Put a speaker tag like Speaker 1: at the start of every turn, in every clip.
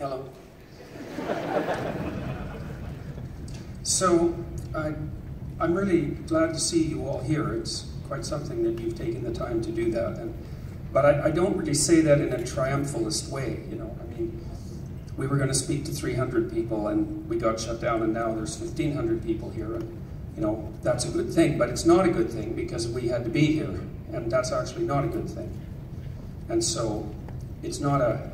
Speaker 1: Hello. So, I'm really glad to see you all here. It's quite something that you've taken the time to do that. But I don't really say that in a triumphalist way, you know. I mean, we were going to speak to 300 people and we got shut down, and now there's 1,500 people here. And, you know, that's a good thing, but it's not a good thing because we had to be here, and that's actually not a good thing. And so it's not a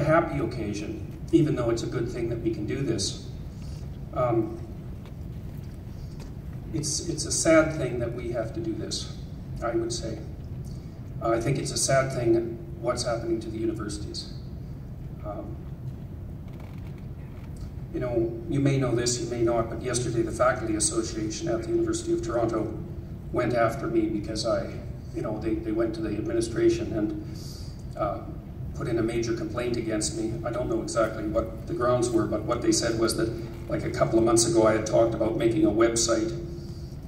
Speaker 1: happy occasion, even though it's a good thing that we can do this. It's a sad thing that we have to do this, I would say. I think it's a sad thing what's happening to the universities. You know, you may know this, you may not, but yesterday the Faculty Association at the University of Toronto went after me because they went to the administration and put in a major complaint against me. I don't know exactly what the grounds were, but what they said was that, like a couple of months ago, I had talked about making a website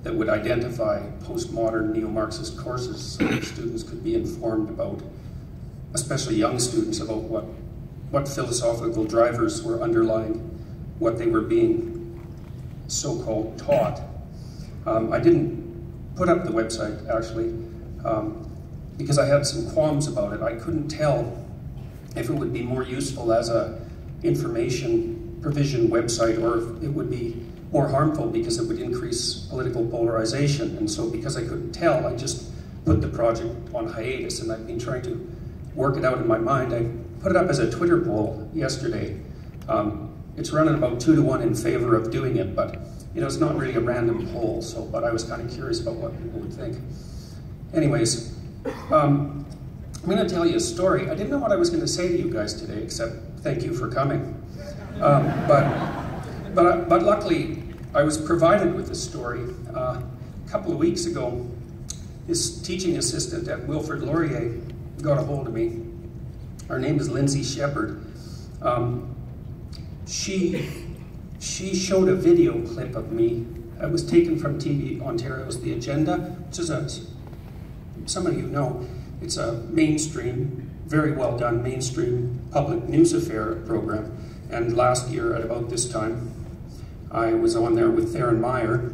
Speaker 1: that would identify postmodern neo-Marxist courses so that students could be informed about, especially young students, about what philosophical drivers were underlying what they were being so-called taught. I didn't put up the website, actually, because I had some qualms about it. I couldn't tell if it would be more useful as a information provision website or if it would be more harmful because it would increase political polarization. And so because I couldn't tell, I just put the project on hiatus, and I've been trying to work it out in my mind. I put it up as a Twitter poll yesterday. It's running about 2 to 1 in favor of doing it, but you know, it's not really a random poll, but I was kind of curious about what people would think. Anyways, I'm going to tell you a story. I didn't know what I was going to say to you guys today, except thank you for coming. But luckily, I was provided with a story. A couple of weeks ago, his teaching assistant at Wilfrid Laurier got a hold of me. Her name is Lindsay Shepherd. She showed a video clip of me. It was taken from TV Ontario's The Agenda, which is some of you know, it's a mainstream, very well done mainstream public news affair program. And last year at about this time, I was on there with Theron Meyer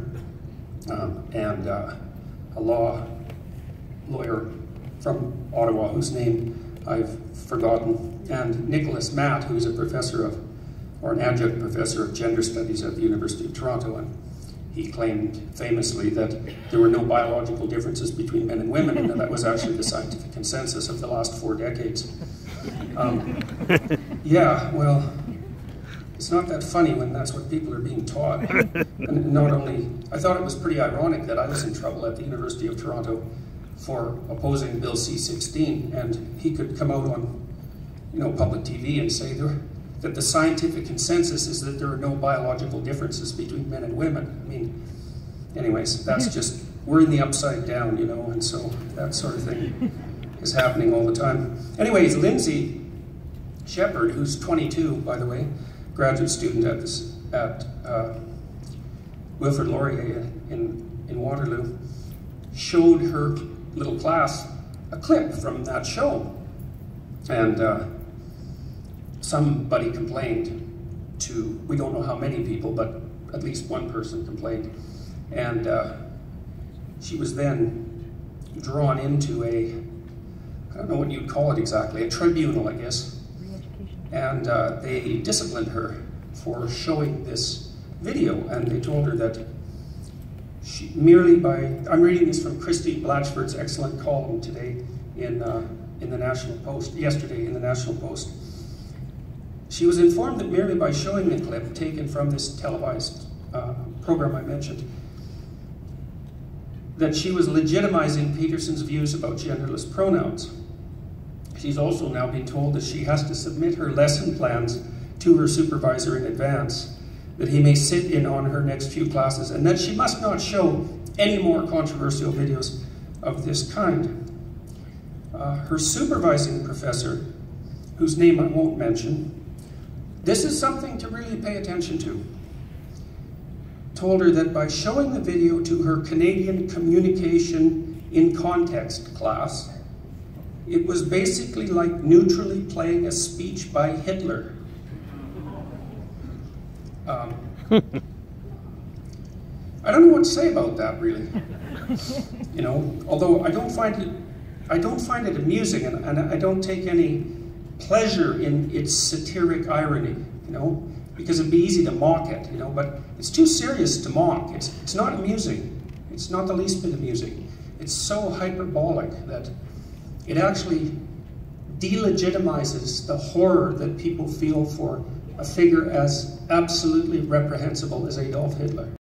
Speaker 1: and a lawyer from Ottawa whose name I've forgotten, and Nicholas Matt, who's a professor of, or an adjunct professor of gender studies at the University of Toronto, and he claimed famously that there were no biological differences between men and women, and that was actually the scientific consensus of the last 4 decades. Yeah, well, it's not that funny when that's what people are being taught. And not only, I thought it was pretty ironic that I was in trouble at the University of Toronto for opposing Bill C-16, and he could come out on, you know, public TV and say that the scientific consensus is that there are no biological differences between men and women. I mean, anyways, that's just, we're in the upside down, you know, and so that sort of thing is happening all the time. Anyways, Lindsay Shepherd, who's 22, by the way, graduate student at Wilfrid Laurier in Waterloo, showed her little class a clip from that show. And somebody complained to, we don't know how many people, but at least one person complained. And she was then drawn into a, I don't know what you'd call it exactly, a tribunal, I guess. And they disciplined her for showing this video, and they told her that she merely by, I'm reading this from Christy Blatchford's excellent column today in the National Post, yesterday in the National Post. She was informed that merely by showing the clip taken from this televised program I mentioned, that she was legitimizing Peterson's views about genderless pronouns. She's also now been told that she has to submit her lesson plans to her supervisor in advance, that he may sit in on her next few classes, and that she must not show any more controversial videos of this kind. Her supervising professor, whose name I won't mention, this is something to really pay attention to, told her that by showing the video to her Canadian Communication in Context class, It was basically like neutrally playing a speech by Hitler. I don't know what to say about that, really. You know, although I don't find it amusing, and I don't take any pleasure in its satiric irony, you know, because it'd be easy to mock it, you know, but it's too serious to mock. It's not amusing. It's not the least bit amusing. It's so hyperbolic that it actually delegitimizes the horror that people feel for a figure as absolutely reprehensible as Adolf Hitler.